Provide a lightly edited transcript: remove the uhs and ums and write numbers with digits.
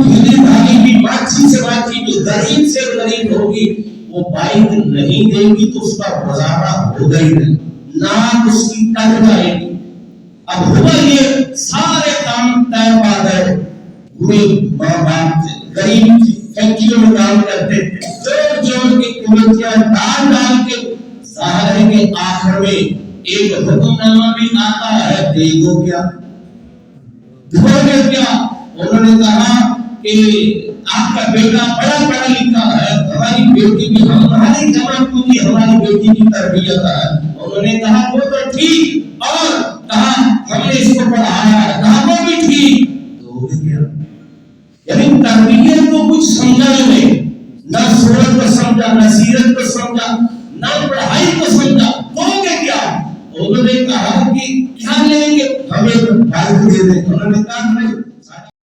بھیڑی بھاگی بھی ماچھی سے ماچھی بھی غریب سے غریب ہوگی وہ بائک نہیں دے گی تو اس کا گزارا ہوگا ہی نہیں، نہ اس کی کٹ جائے گی۔ اب ہوا یہ سارے کام طے پا گئے، ہوئے ماں باپ سے غریب فیکٹریوں میں کام کرتے تھے، جوڑ جوڑ کے کمیٹیاں ڈال ڈال کے، ظاہر ہے کہ آخر میں ایک حکم نامہ بھی آتا ہے، دے دو کیا دو گے کیا۔ انہوں نے کہا کہ آپ کا بیٹا بڑا پڑھا لکھا ہے، ہماری بیٹی بھی ہماری جماعت کو بھی ہماری بیٹی کی تربیت ہے۔ انہوں نے کہا وہ تو ٹھیک، اور کہا ہم نے اس کو پڑھایا ہے، کہا وہ بھی ٹھیک، تو کیا یعنی تربیت کو کچھ سمجھا ہی نہیں، نہ سورت کو سمجھا، نہ سیرت کو سمجھا، نہ پڑھائی کو سمجھا، تو کیا۔ انہوں نے کہا کہ کیا لیں گے، ہمیں تو بائک دے دیں۔ انہوں نے کہا نہیں،